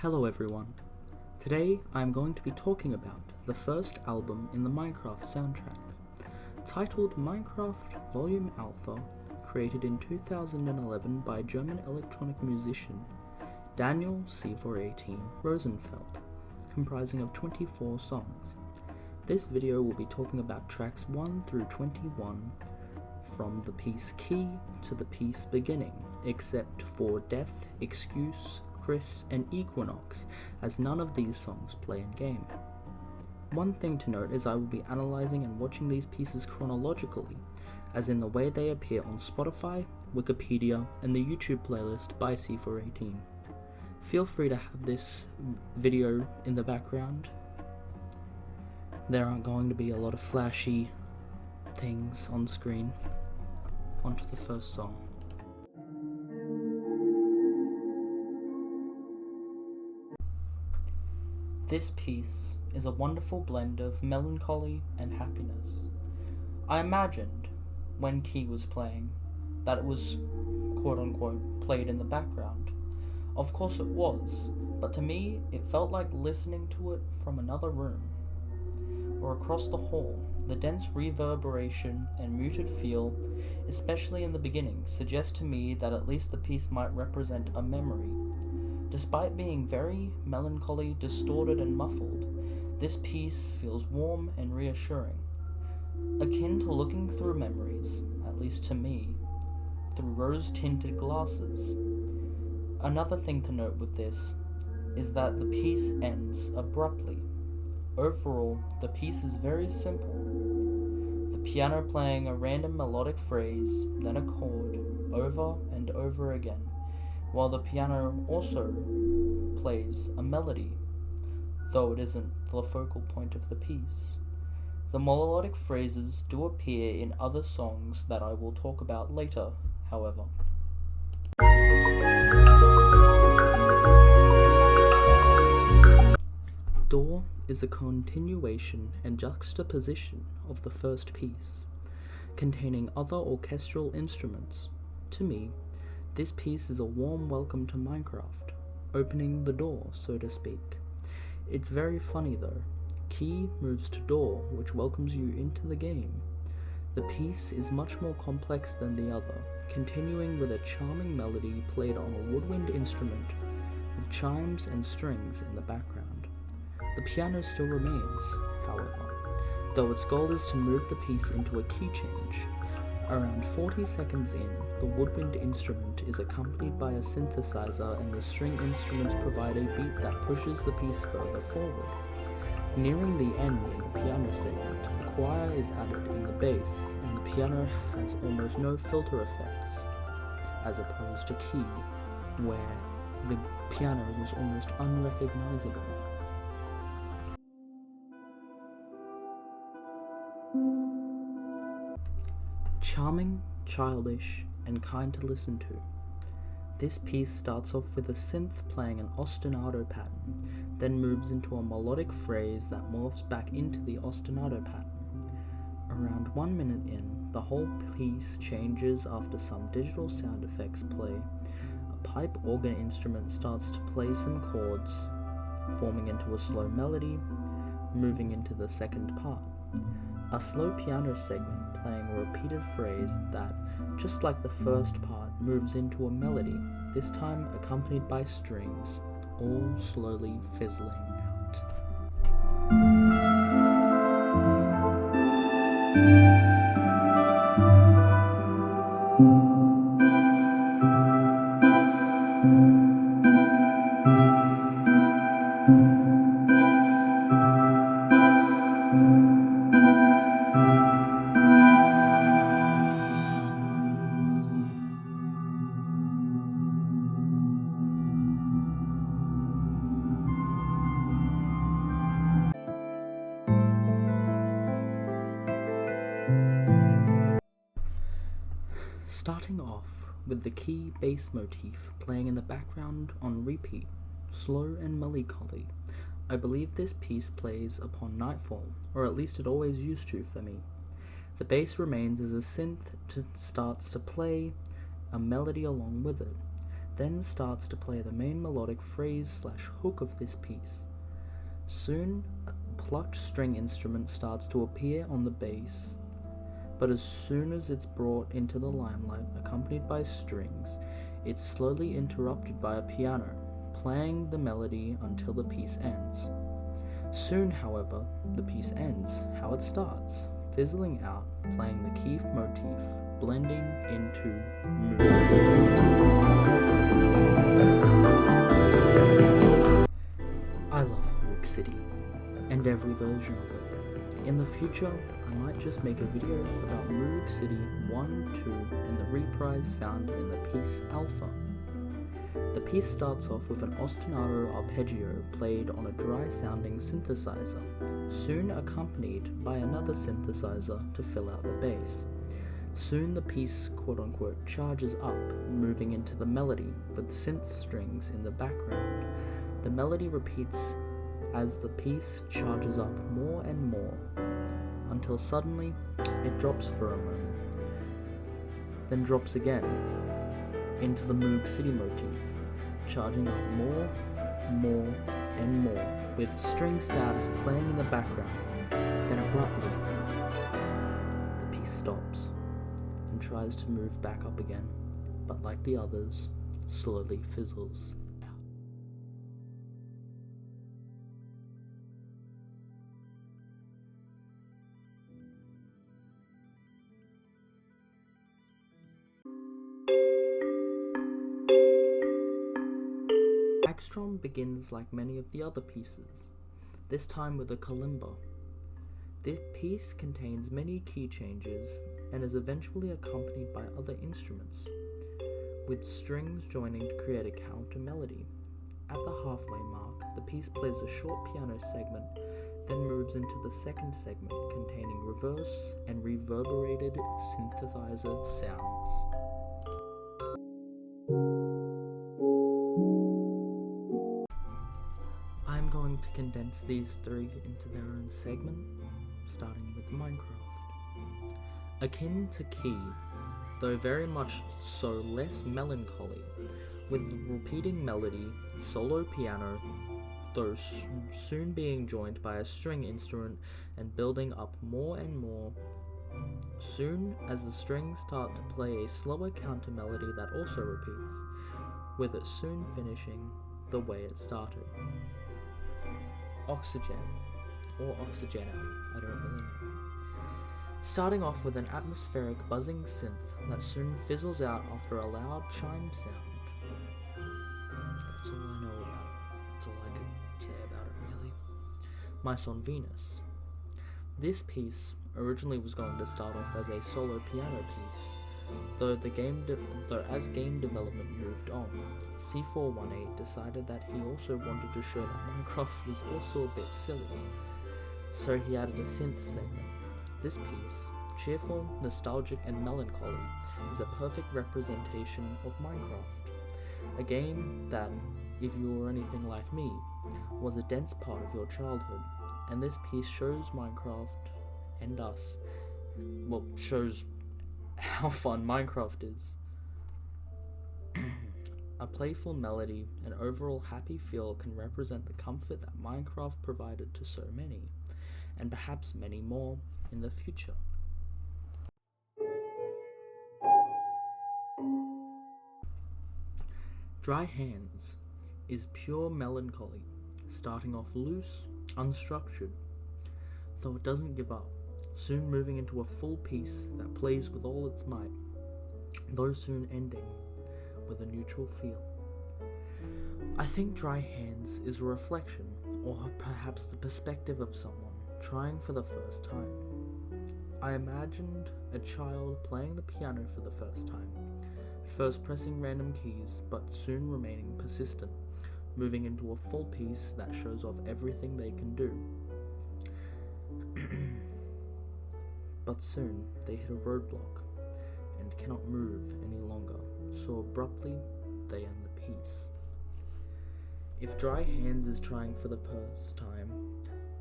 Hello everyone. Today I'm going to be talking about the first album in the Minecraft soundtrack, titled Minecraft Volume Alpha, created in 2011 by German electronic musician Daniel C418 Rosenfeld, comprising of 24 songs. This video will be talking about tracks 1 through 21 from the piece Key to the piece Beginning, except for Death, Excuse, Chris, and Equinox, as none of these songs play in-game. One thing to note is I will be analysing and watching these pieces chronologically, as in the way they appear on Spotify, Wikipedia, and the YouTube playlist by C418. Feel free to have this video in the background. There aren't going to be a lot of flashy things on screen. Onto the first song. This piece is a wonderful blend of melancholy and happiness. I imagined, when Key was playing, that it was quote-unquote played in the background. Of course it was, but to me it felt like listening to it from another room, or across the hall. The dense reverberation and muted feel, especially in the beginning, suggest to me that at least the piece might represent a memory. Despite being very melancholy, distorted, and muffled, this piece feels warm and reassuring, akin to looking through memories, at least to me, through rose-tinted glasses. Another thing to note with this is that the piece ends abruptly. Overall, the piece is very simple. The piano playing a random melodic phrase, then a chord, over and over again, while the piano also plays a melody, though it isn't the focal point of the piece. The melodic phrases do appear in other songs that I will talk about later, however. Door is a continuation and juxtaposition of the first piece, containing other orchestral instruments. To me, this piece is a warm welcome to Minecraft, opening the door, so to speak. It's very funny though. Key moves to door, which welcomes you into the game. The piece is much more complex than the other, continuing with a charming melody played on a woodwind instrument, with chimes and strings in the background. The piano still remains, however, though its goal is to move the piece into a key change. Around 40 seconds in, the woodwind instrument is accompanied by a synthesizer, and the string instruments provide a beat that pushes the piece further forward. Nearing the end in the piano segment, the choir is added in the bass, and the piano has almost no filter effects, as opposed to Key, where the piano was almost unrecognizable. Charming, childish, and kind to listen to. This piece starts off with a synth playing an ostinato pattern, then moves into a melodic phrase that morphs back into the ostinato pattern. Around 1 minute in, the whole piece changes after some digital sound effects play. A pipe organ instrument starts to play some chords, forming into a slow melody, moving into the second part. A slow piano segment playing a repeated phrase that, just like the first part, moves into a melody, this time accompanied by strings, all slowly fizzling out. Starting off with the key bass motif playing in the background on repeat, slow and melancholy. I believe this piece plays upon nightfall, or at least it always used to for me. The bass remains as a synth starts to play a melody along with it. then starts to play the main melodic phrase/hook of this piece. Soon, a plucked string instrument starts to appear on the bass, but as soon as it's brought into the limelight, accompanied by strings, it's slowly interrupted by a piano, playing the melody until the piece ends. Soon, however, the piece ends how it starts, fizzling out, playing the key motif, blending into mood. I love Moog City, and every version of it. In the future, I might just make a video about Moog City 1, 2, and the reprise found in the piece Alpha. The piece starts off with an ostinato arpeggio played on a dry-sounding synthesizer, soon accompanied by another synthesizer to fill out the bass. Soon the piece, quote-unquote, charges up, moving into the melody with synth strings in the background. The melody repeats as the piece charges up more and more, until suddenly it drops for a moment, then drops again into the Moog City motif, charging up more, and more, with string stabs playing in the background. Then abruptly, the piece stops and tries to move back up again, but like the others, slowly fizzles out. Hagstrom begins like many of the other pieces, this time with a kalimba. This piece contains many key changes and is eventually accompanied by other instruments, with strings joining to create a counter melody. At the halfway mark, the piece plays a short piano segment, then moves into the second segment containing reverse and reverberated synthesizer sounds. I'm going to condense these three into their own segment, starting with Minecraft. Akin to Key, though very much so less melancholy, with repeating melody, solo piano, though soon being joined by a string instrument and building up more and more, soon as the strings start to play a slower counter melody that also repeats, with it soon finishing the way it started. Oxygen, or Oxygeno, I don't really know. Starting off with an atmospheric buzzing synth that soon fizzles out after a loud chime sound. That's all I know about it. That's all I could say about it, really. Mice on Venus. This piece originally was going to start off as a solo piano piece, though as game development moved on, C418 decided that he also wanted to show that Minecraft was also a bit silly, so he added a synth segment. This piece, cheerful, nostalgic, and melancholy, is a perfect representation of Minecraft, a game that, if you were anything like me, was a dense part of your childhood, and this piece shows Minecraft and us, shows how fun Minecraft is. A playful melody and overall happy feel can represent the comfort that Minecraft provided to so many, and perhaps many more in the future. Dry Hands is pure melancholy, starting off loose, unstructured, though it doesn't give up, soon moving into a full piece that plays with all its might, though soon ending with a neutral feel. I think Dry Hands is a reflection, or perhaps the perspective of someone trying for the first time. I imagined a child playing the piano for the first time, first pressing random keys, but soon remaining persistent, moving into a full piece that shows off everything they can do. But soon they hit a roadblock and cannot move any longer, so abruptly they end the piece. If Dry Hands is trying for the first time,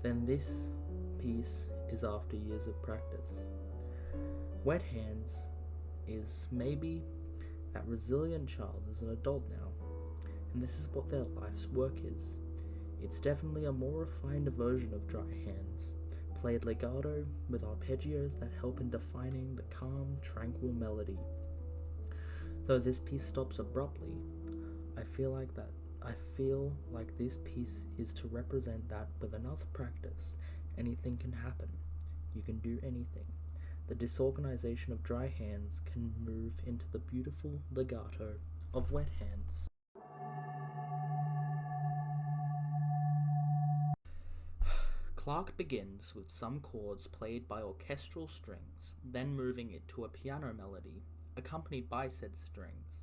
then this piece is after years of practice. Wet Hands is maybe that resilient child as an adult now, and this is what their life's work is. It's definitely a more refined version of Dry Hands, played legato with arpeggios that help in defining the calm, tranquil melody. Though this piece stops abruptly, I feel like this piece is to represent that with enough practice, anything can happen. You can do anything. The disorganization of Dry Hands can move into the beautiful legato of Wet Hands. Clark begins with some chords played by orchestral strings, then moving it to a piano melody, accompanied by said strings.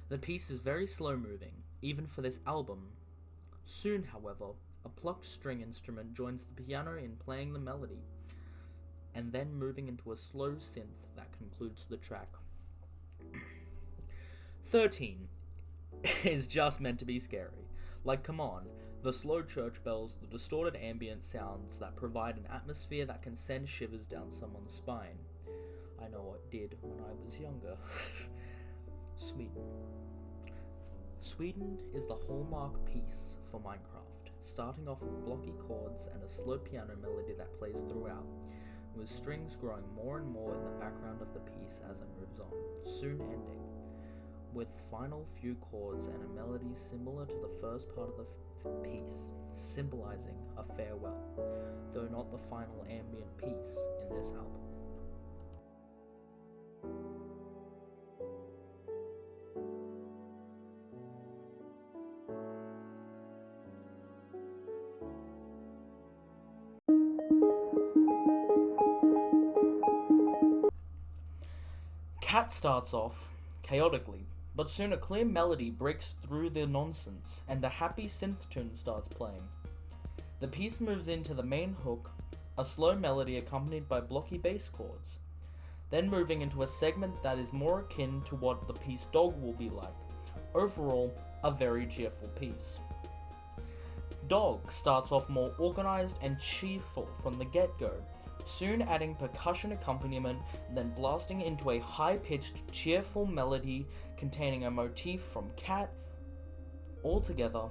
The piece is very slow moving, even for this album. Soon, however, a plucked string instrument joins the piano in playing the melody, and then moving into a slow synth that concludes the track. 13 is just meant to be scary. Like, come on. The slow church bells, the distorted ambient sounds that provide an atmosphere that can send shivers down someone's spine. I know it did when I was younger. Sweden is the hallmark piece for Minecraft, starting off with blocky chords and a slow piano melody that plays throughout, with strings growing more and more in the background of the piece as it moves on, soon ending with final few chords and a melody similar to the first part of the piece, symbolizing a farewell, though not the final ambient piece in this album. Cat starts off chaotically, but soon a clear melody breaks through the nonsense, and a happy synth tune starts playing. The piece moves into the main hook, a slow melody accompanied by blocky bass chords, then moving into a segment that is more akin to what the piece Dog will be like. Overall, a very cheerful piece. Dog starts off more organized and cheerful from the get-go, soon adding percussion accompaniment, then blasting into a high-pitched, cheerful melody containing a motif from Cat. Altogether,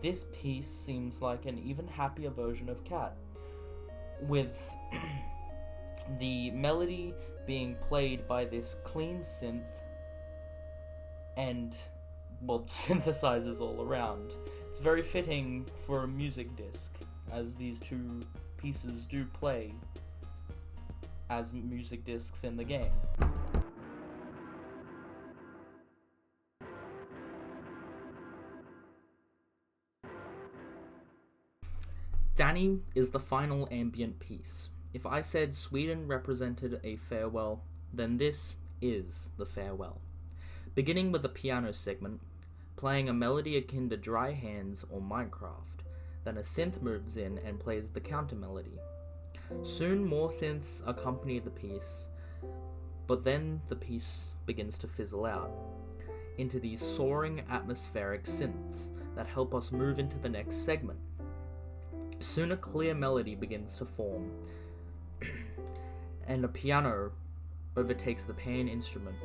this piece seems like an even happier version of Cat, with the melody being played by this clean synth and, well, synthesizers all around. It's very fitting for a music disc, as these two pieces do play as music discs in the game. Danny is the final ambient piece. If I said Sweden represented a farewell, then this is the farewell. Beginning with a piano segment, playing a melody akin to Dry Hands or Minecraft, then a synth moves in and plays the counter melody. Soon more synths accompany the piece, but then the piece begins to fizzle out into these soaring atmospheric synths that help us move into the next segment. Soon a clear melody begins to form, and a piano overtakes the pan instrument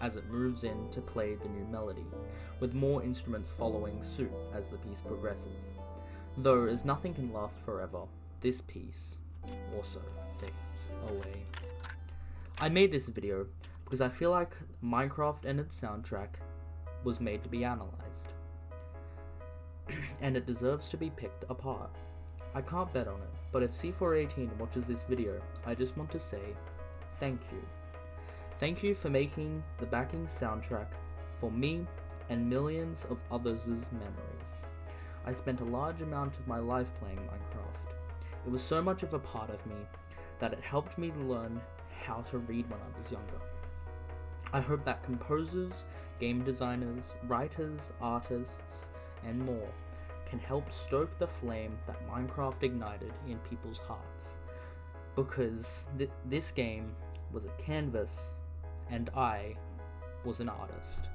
as it moves in to play the new melody, with more instruments following suit as the piece progresses. Though, as nothing can last forever, this piece also fades away. I made this video because I feel like Minecraft and its soundtrack was made to be analyzed, and it deserves to be picked apart. I can't bet on it, but if C418 watches this video, I just want to say thank you. Thank you for making the backing soundtrack for me and millions of others' memories. I spent a large amount of my life playing Minecraft. It was so much of a part of me that it helped me learn how to read when I was younger. I hope that composers, game designers, writers, artists, and more can help stoke the flame that Minecraft ignited in people's hearts. Because this game was a canvas, and I was an artist.